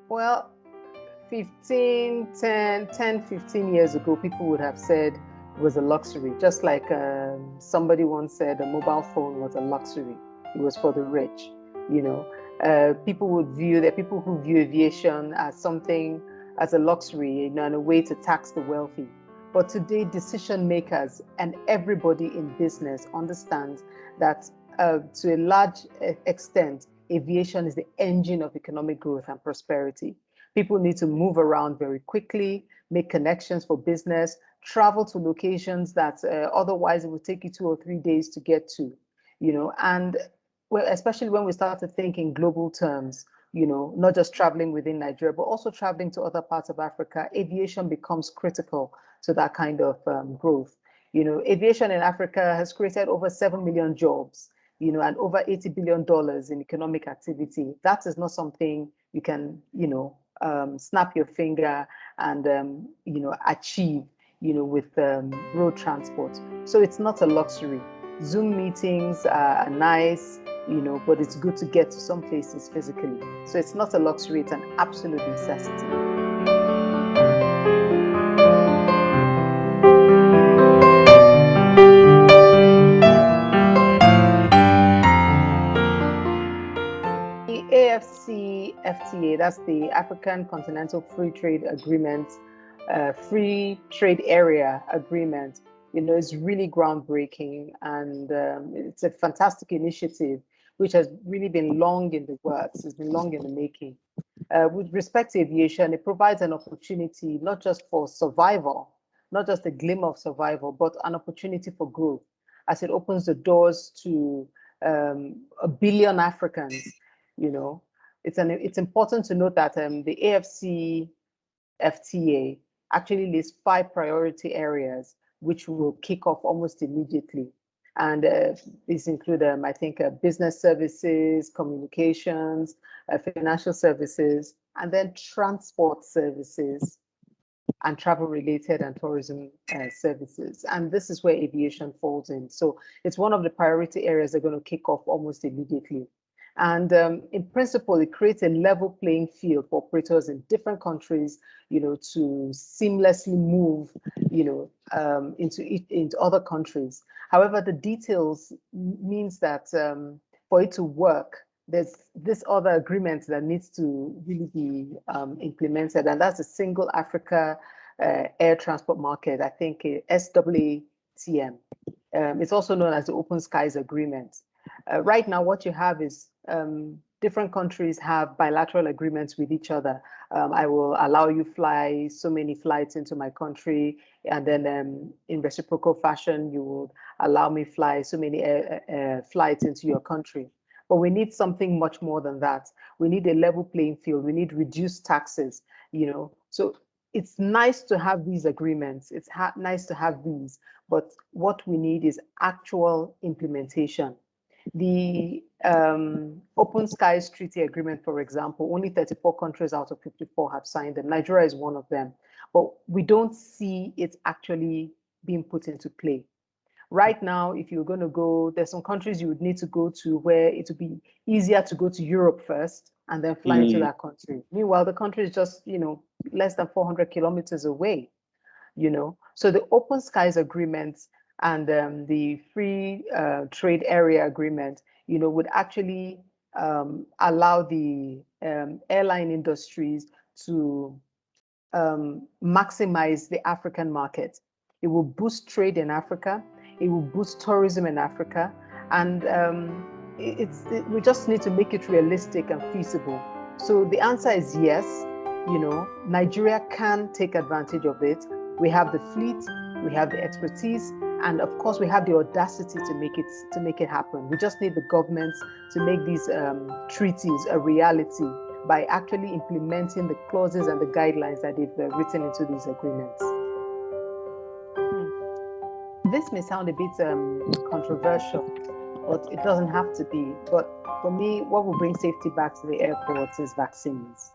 Well, 15 years ago, people would have said it was a luxury. Just like somebody once said a mobile phone was a luxury. It was for the rich, you know. There are people who view aviation as something, as a luxury, and a way to tax the wealthy. But today, decision makers and everybody in business understands that to a large extent, aviation is the engine of economic growth and prosperity. People need to move around very quickly, make connections for business, travel to locations that otherwise it would take you 2 or 3 days to get to, and well, especially when we start to think in global terms, not just traveling within Nigeria, but also traveling to other parts of Africa, aviation becomes critical to that kind of growth. Aviation in Africa has created over 7 million jobs, and over $80 billion in economic activity. That is not something you can, snap your finger and, achieve, with road transport. So it's not a luxury. Zoom meetings are nice, but it's good to get to some places physically. So it's not a luxury, it's an absolute necessity. The AfCFTA, that's the African Continental Free Trade Agreement, Free Trade Area Agreement, is really groundbreaking, and it's a fantastic initiative which has really been long in the works, it's been long in the making. With respect to aviation, it provides an opportunity not just for survival, not just a glimmer of survival, but an opportunity for growth, as it opens the doors to 1 billion Africans. You know, it's important to note that the AfCFTA actually lists 5 priority areas which will kick off almost immediately. And these include, I think, business services, communications, financial services, and then transport services and travel related and tourism services. And this is where aviation falls in. So it's one of the priority areas they're going to kick off almost immediately. And in principle, it creates a level playing field for operators in different countries, to seamlessly move, into other countries. However, the details means that for it to work, there's this other agreement that needs to really be implemented, and that's a single Africa air transport market. I think SAATM. It's also known as the Open Skies Agreement. Right now, what you have is different countries have bilateral agreements with each other. I will allow you fly so many flights into my country, and then in reciprocal fashion, you will allow me fly so many flights into your country. But we need something much more than that. We need a level playing field. We need reduced taxes, So it's nice to have these agreements. It's nice to have these, but what we need is actual implementation. The Open Skies Treaty Agreement, for example, only 34 countries out of 54 have signed them. Nigeria is one of them, but we don't see it actually being put into play. Right now, if you're going to go, there's some countries you would need to go to where it would be easier to go to Europe first and then fly into that country. Meanwhile, the country is just, less than 400 kilometers away, So the Open Skies Agreement and the Free Trade Area Agreement, would actually allow the airline industries to maximize the African market. It will boost trade in Africa. It will boost tourism in Africa. And we just need to make it realistic and feasible. So the answer is yes. Nigeria can take advantage of it. We have the fleet, we have the expertise, and of course we have the audacity to make it happen. We just need the governments to make these treaties a reality by actually implementing the clauses and the guidelines that they've written into these agreements. This may sound a bit controversial, but it doesn't have to be. But for me, what will bring safety back to the airports is vaccines.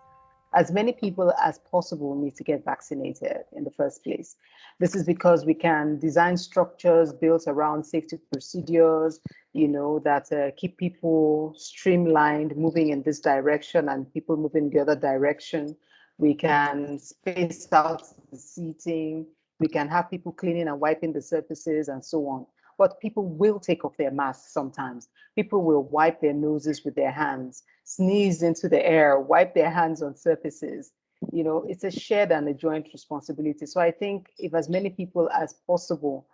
as many people as possible need to get vaccinated in the first place. This is because we can design structures built around safety procedures, that keep people streamlined, moving in this direction and people moving the other direction. We can space out the seating. We can have people cleaning and wiping the surfaces and so on. But people will take off their masks sometimes. People will wipe their noses with their hands, sneeze into the air, wipe their hands on surfaces. It's a shared and a joint responsibility. So I think if as many people as possible,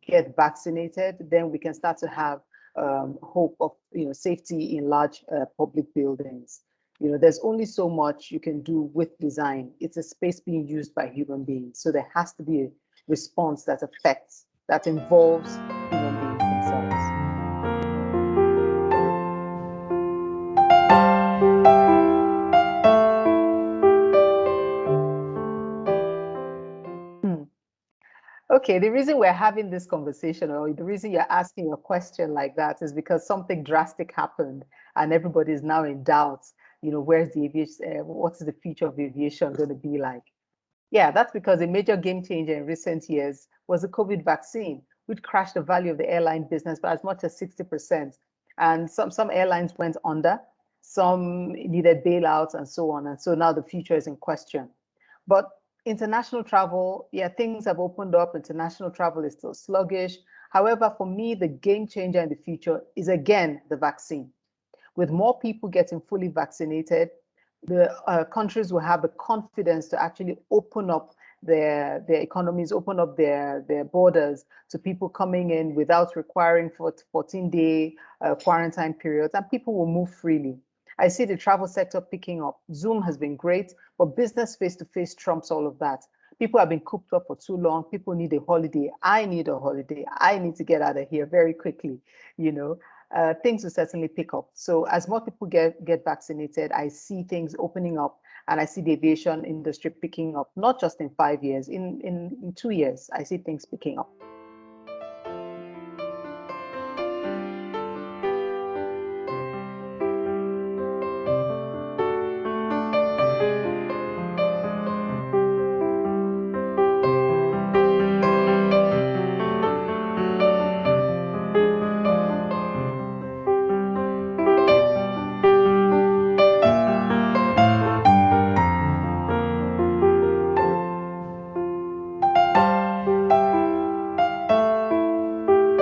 get vaccinated, then we can start to have hope of safety in large public buildings. There's only so much you can do with design. It's a space being used by human beings. So there has to be a response that involves human beings themselves. Hmm. Okay, the reason we're having this conversation, or the reason you're asking a question like that, is because something drastic happened and everybody is now in doubt. Where's the aviation? What's the future of aviation going to be like? Yeah, that's because a major game changer in recent years was the COVID vaccine, which crashed the value of the airline business by as much as 60%. And some airlines went under, some needed bailouts and so on. And so now the future is in question. But international travel, yeah, things have opened up. International travel is still sluggish. However, for me, the game changer in the future is again the vaccine. With more people getting fully vaccinated, the countries will have the confidence to actually open up their economies, open up their borders to people coming in without requiring 14-day quarantine periods, and people will move freely. I see the travel sector picking up. Zoom has been great, but business face-to-face trumps all of that. People have been cooped up for too long. People need a holiday. I need a holiday. I need to get out of here very quickly, things will certainly pick up. So as more people get vaccinated, I see things opening up, and I see the aviation industry picking up, not just in 5 years, in 2 years, I see things picking up.